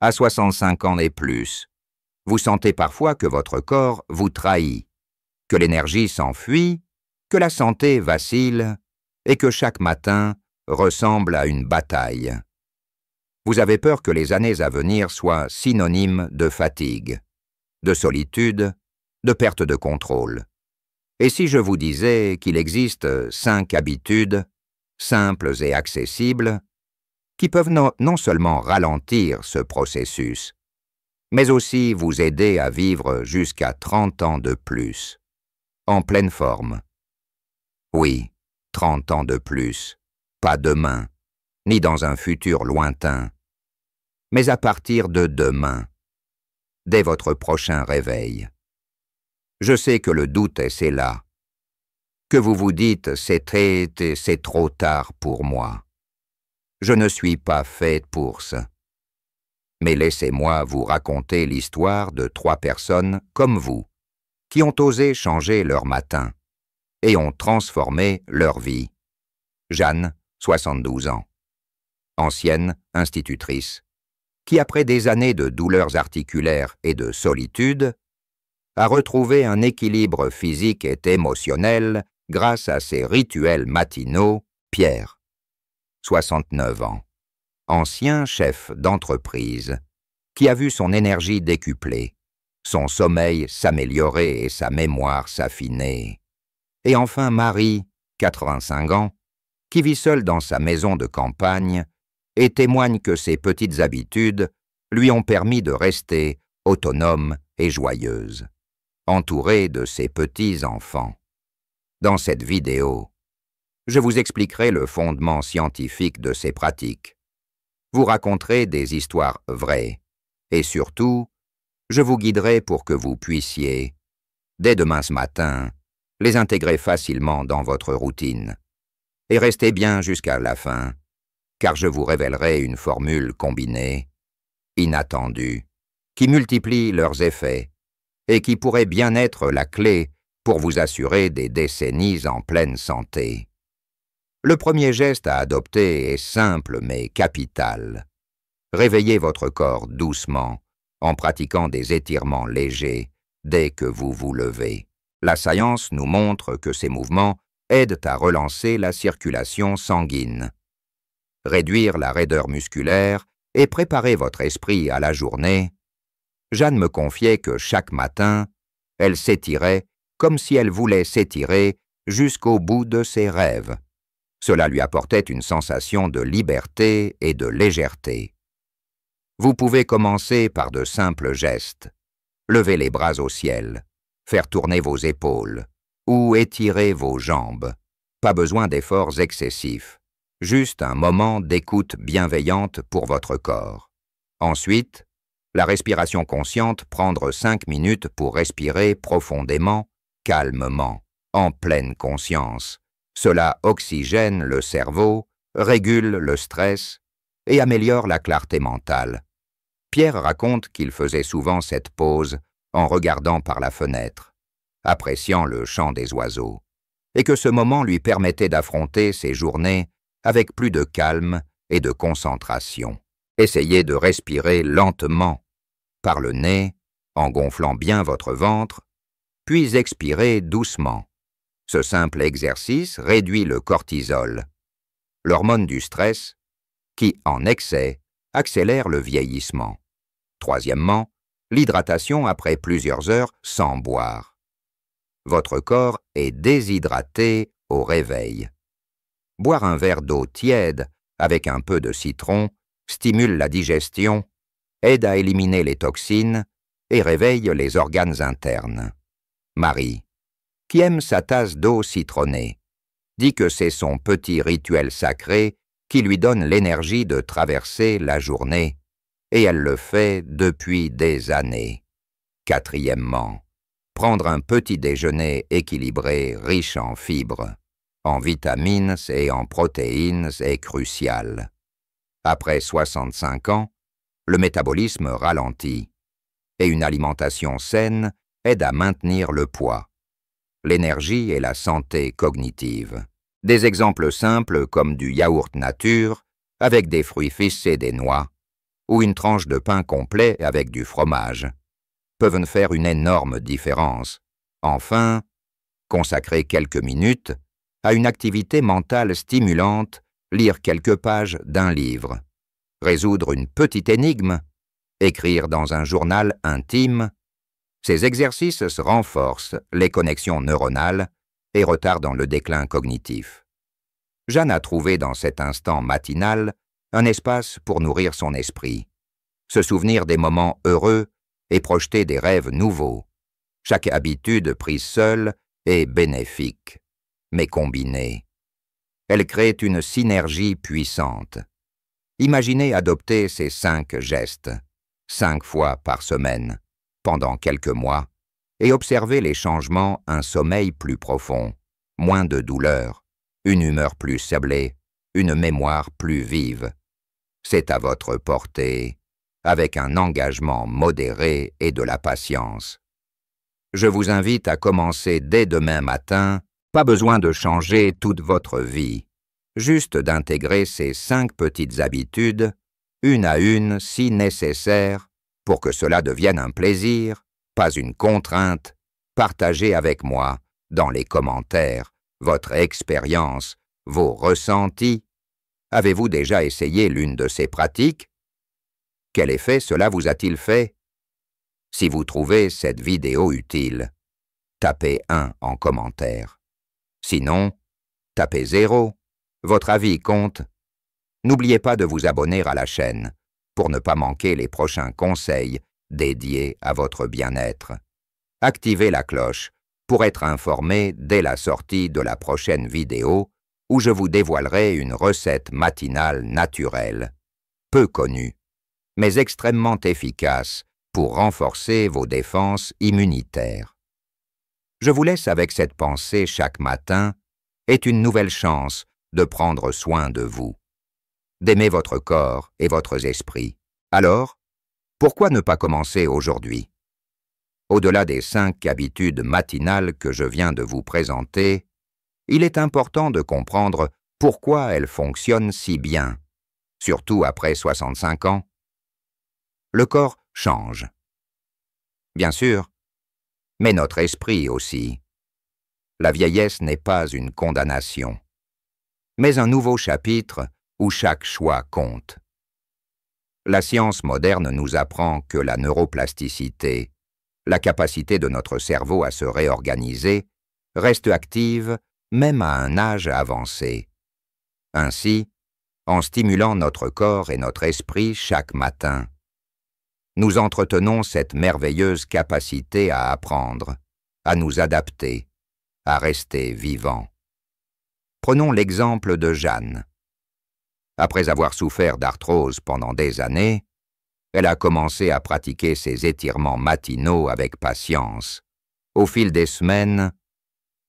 à 65 ans et plus, vous sentez parfois que votre corps vous trahit, que l'énergie s'enfuit, que la santé vacille et que chaque matin ressemble à une bataille. Vous avez peur que les années à venir soient synonymes de fatigue, de solitude, de perte de contrôle. Et si je vous disais qu'il existe 5 habitudes, simples et accessibles, qui peuvent non seulement ralentir ce processus, mais aussi vous aider à vivre jusqu'à 30 ans de plus, en pleine forme. Oui, 30 ans de plus, pas demain, ni dans un futur lointain, mais à partir de demain, dès votre prochain réveil. Je sais que le doute est là, que vous vous dites « c'est trop tard pour moi ». Je ne suis pas faite pour ça. Mais laissez-moi vous raconter l'histoire de 3 personnes comme vous, qui ont osé changer leur matin et ont transformé leur vie. Jeanne, 72 ans, ancienne institutrice, qui après des années de douleurs articulaires et de solitude, a retrouvé un équilibre physique et émotionnel grâce à ses rituels matinaux. Pierre, 69 ans, ancien chef d'entreprise, qui a vu son énergie décuplée, son sommeil s'améliorer et sa mémoire s'affiner. Et enfin Marie, 85 ans, qui vit seule dans sa maison de campagne et témoigne que ses petites habitudes lui ont permis de rester autonome et joyeuse, entourée de ses petits-enfants. Dans cette vidéo, je vous expliquerai le fondement scientifique de ces pratiques, vous raconterai des histoires vraies, et surtout, je vous guiderai pour que vous puissiez, dès demain ce matin, les intégrer facilement dans votre routine. Et restez bien jusqu'à la fin, car je vous révélerai une formule combinée, inattendue, qui multiplie leurs effets et qui pourrait bien être la clé pour vous assurer des décennies en pleine santé. Le premier geste à adopter est simple mais capital. Réveillez votre corps doucement en pratiquant des étirements légers dès que vous vous levez. La science nous montre que ces mouvements aident à relancer la circulation sanguine, réduire la raideur musculaire et préparer votre esprit à la journée. Jeanne me confiait que chaque matin, elle s'étirait comme si elle voulait s'étirer jusqu'au bout de ses rêves. Cela lui apportait une sensation de liberté et de légèreté. Vous pouvez commencer par de simples gestes. Lever les bras au ciel, faire tourner vos épaules ou étirer vos jambes. Pas besoin d'efforts excessifs, juste un moment d'écoute bienveillante pour votre corps. Ensuite, la respiration consciente, prendre 5 minutes pour respirer profondément, calmement, en pleine conscience. Cela oxygène le cerveau, régule le stress et améliore la clarté mentale. Pierre raconte qu'il faisait souvent cette pause en regardant par la fenêtre, appréciant le chant des oiseaux, et que ce moment lui permettait d'affronter ses journées avec plus de calme et de concentration. Essayez de respirer lentement, par le nez, en gonflant bien votre ventre, puis expirez doucement. Ce simple exercice réduit le cortisol, l'hormone du stress, qui, en excès, accélère le vieillissement. Troisièmement, l'hydratation après plusieurs heures sans boire. Votre corps est déshydraté au réveil. Boire un verre d'eau tiède avec un peu de citron stimule la digestion, aide à éliminer les toxines et réveille les organes internes. Marie, qui aime sa tasse d'eau citronnée, dit que c'est son petit rituel sacré qui lui donne l'énergie de traverser la journée, et elle le fait depuis des années. Quatrièmement, prendre un petit déjeuner équilibré, riche en fibres, en vitamines et en protéines est crucial. Après 65 ans, le métabolisme ralentit, et une alimentation saine aide à maintenir le poids, l'énergie et la santé cognitive. Des exemples simples comme du yaourt nature, avec des fruits fixes et des noix, ou une tranche de pain complet avec du fromage peuvent faire une énorme différence. Enfin, consacrer quelques minutes à une activité mentale stimulante, lire quelques pages d'un livre, résoudre une petite énigme, écrire dans un journal intime, ces exercices renforcent les connexions neuronales et retardent le déclin cognitif. Jeanne a trouvé dans cet instant matinal un espace pour nourrir son esprit, se souvenir des moments heureux et projeter des rêves nouveaux. Chaque habitude prise seule est bénéfique, mais combinée. Elle crée une synergie puissante. Imaginez adopter ces 5 gestes, 5 fois par semaine, pendant quelques mois, et observez les changements: un sommeil plus profond, moins de douleur, une humeur plus sablée, une mémoire plus vive. C'est à votre portée, avec un engagement modéré et de la patience. Je vous invite à commencer dès demain matin. Pas besoin de changer toute votre vie, juste d'intégrer ces 5 petites habitudes, une à une si nécessaires, pour que cela devienne un plaisir, pas une contrainte. Partagez avec moi, dans les commentaires, votre expérience, vos ressentis. Avez-vous déjà essayé l'une de ces pratiques? Quel effet cela vous a-t-il fait? Si vous trouvez cette vidéo utile, tapez 1 en commentaire. Sinon, tapez 0. Votre avis compte. N'oubliez pas de vous abonner à la chaîne pour ne pas manquer les prochains conseils dédiés à votre bien-être. Activez la cloche pour être informé dès la sortie de la prochaine vidéo où je vous dévoilerai une recette matinale naturelle, peu connue, mais extrêmement efficace pour renforcer vos défenses immunitaires. Je vous laisse avec cette pensée: chaque matin est une nouvelle chance de prendre soin de vous, d'aimer votre corps et votre esprit. Alors, pourquoi ne pas commencer aujourd'hui? Au-delà des 5 habitudes matinales que je viens de vous présenter, il est important de comprendre pourquoi elles fonctionnent si bien, surtout après 65 ans. Le corps change, bien sûr, mais notre esprit aussi. La vieillesse n'est pas une condamnation, mais un nouveau chapitre où chaque choix compte. La science moderne nous apprend que la neuroplasticité, la capacité de notre cerveau à se réorganiser, reste active même à un âge avancé. Ainsi, en stimulant notre corps et notre esprit chaque matin, nous entretenons cette merveilleuse capacité à apprendre, à nous adapter, à rester vivants. Prenons l'exemple de Jeanne. Après avoir souffert d'arthrose pendant des années, elle a commencé à pratiquer ses étirements matinaux avec patience. Au fil des semaines,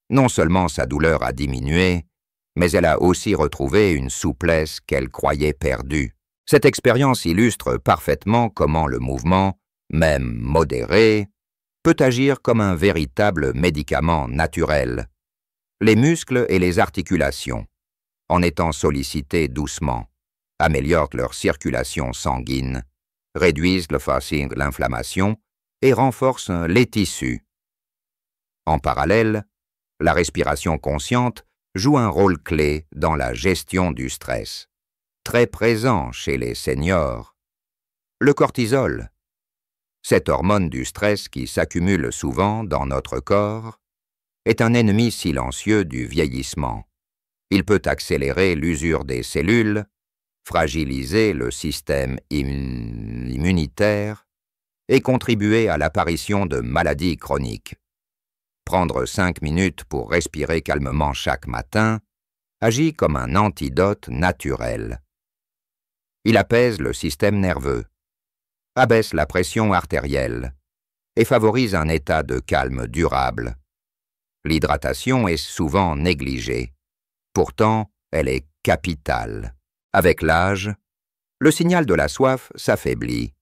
non seulement sa douleur a diminué, mais elle a aussi retrouvé une souplesse qu'elle croyait perdue. Cette expérience illustre parfaitement comment le mouvement, même modéré, peut agir comme un véritable médicament naturel. Les muscles et les articulations, en étant sollicités doucement, améliorent leur circulation sanguine, réduisent le forcing de l'inflammation et renforcent les tissus. En parallèle, la respiration consciente joue un rôle clé dans la gestion du stress, très présent chez les seniors. Le cortisol, cette hormone du stress qui s'accumule souvent dans notre corps, est un ennemi silencieux du vieillissement. Il peut accélérer l'usure des cellules, fragiliser le système immunitaire et contribuer à l'apparition de maladies chroniques. Prendre 5 minutes pour respirer calmement chaque matin agit comme un antidote naturel. Il apaise le système nerveux, abaisse la pression artérielle et favorise un état de calme durable. L'hydratation est souvent négligée. Pourtant, elle est capitale. Avec l'âge, le signal de la soif s'affaiblit,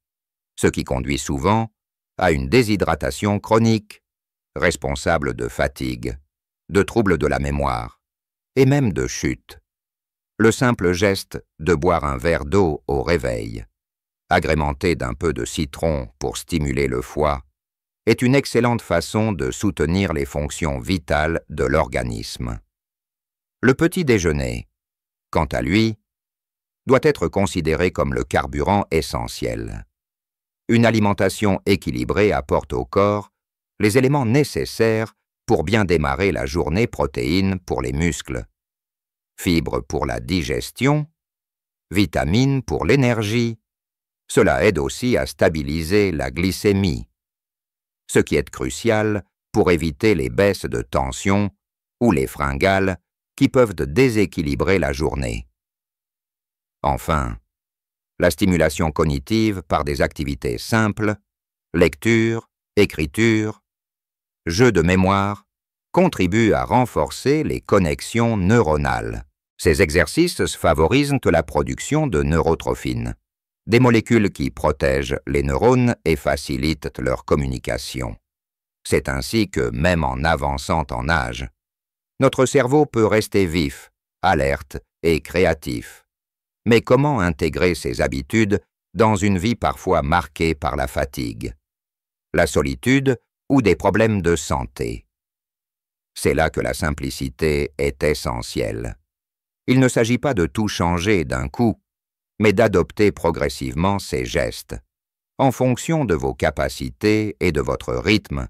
ce qui conduit souvent à une déshydratation chronique, responsable de fatigue, de troubles de la mémoire et même de chute. Le simple geste de boire un verre d'eau au réveil agrémentée d'un peu de citron pour stimuler le foie, est une excellente façon de soutenir les fonctions vitales de l'organisme. Le petit déjeuner, quant à lui, doit être considéré comme le carburant essentiel. Une alimentation équilibrée apporte au corps les éléments nécessaires pour bien démarrer la journée: protéines pour les muscles, fibres pour la digestion, vitamines pour l'énergie. Cela aide aussi à stabiliser la glycémie, ce qui est crucial pour éviter les baisses de tension ou les fringales qui peuvent déséquilibrer la journée. Enfin, la stimulation cognitive par des activités simples, lecture, écriture, jeux de mémoire, contribue à renforcer les connexions neuronales. Ces exercices favorisent la production de neurotrophines, des molécules qui protègent les neurones et facilitent leur communication. C'est ainsi que, même en avançant en âge, notre cerveau peut rester vif, alerte et créatif. Mais comment intégrer ces habitudes dans une vie parfois marquée par la fatigue, la solitude ou des problèmes de santé? C'est là que la simplicité est essentielle. Il ne s'agit pas de tout changer d'un coup, mais d'adopter progressivement ces gestes, en fonction de vos capacités et de votre rythme.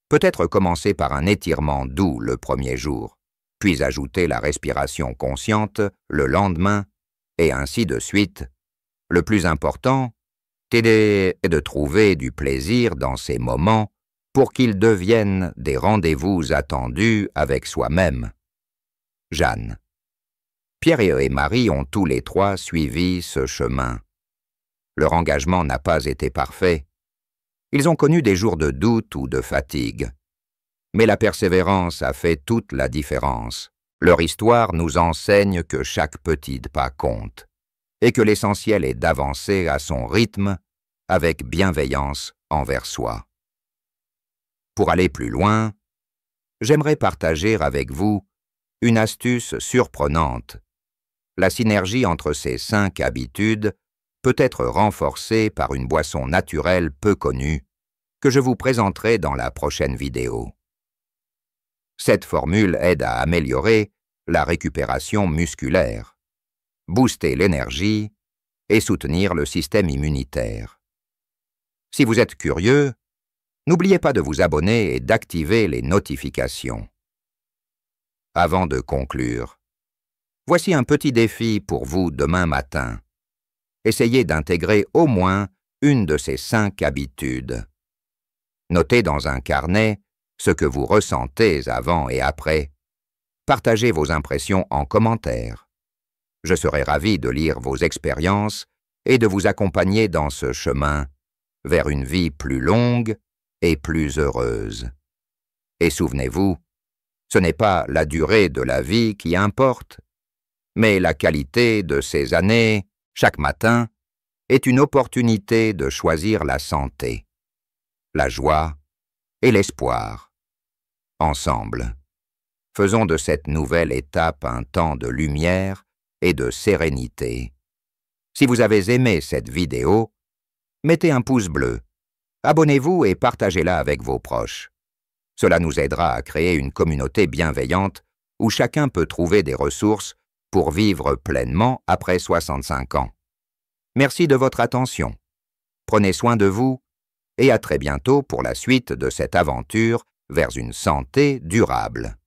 Peut-être commencer par un étirement doux le premier jour, puis ajouter la respiration consciente le lendemain, et ainsi de suite. Le plus important est de trouver du plaisir dans ces moments pour qu'ils deviennent des rendez-vous attendus avec soi-même. Jeanne. Pierre et Marie ont tous les trois suivi ce chemin. Leur engagement n'a pas été parfait. Ils ont connu des jours de doute ou de fatigue. Mais la persévérance a fait toute la différence. Leur histoire nous enseigne que chaque petit pas compte et que l'essentiel est d'avancer à son rythme avec bienveillance envers soi. Pour aller plus loin, j'aimerais partager avec vous une astuce surprenante. La synergie entre ces 5 habitudes peut être renforcée par une boisson naturelle peu connue que je vous présenterai dans la prochaine vidéo. Cette formule aide à améliorer la récupération musculaire, booster l'énergie et soutenir le système immunitaire. Si vous êtes curieux, n'oubliez pas de vous abonner et d'activer les notifications. Avant de conclure, voici un petit défi pour vous demain matin. Essayez d'intégrer au moins une de ces 5 habitudes. Notez dans un carnet ce que vous ressentez avant et après. Partagez vos impressions en commentaire. Je serai ravi de lire vos expériences et de vous accompagner dans ce chemin vers une vie plus longue et plus heureuse. Et souvenez-vous, ce n'est pas la durée de la vie qui importe, mais la qualité de ces années. Chaque matin est une opportunité de choisir la santé, la joie et l'espoir. Ensemble, faisons de cette nouvelle étape un temps de lumière et de sérénité. Si vous avez aimé cette vidéo, mettez un pouce bleu, abonnez-vous et partagez-la avec vos proches. Cela nous aidera à créer une communauté bienveillante où chacun peut trouver des ressources pour vivre pleinement après 65 ans. Merci de votre attention. Prenez soin de vous et à très bientôt pour la suite de cette aventure vers une santé durable.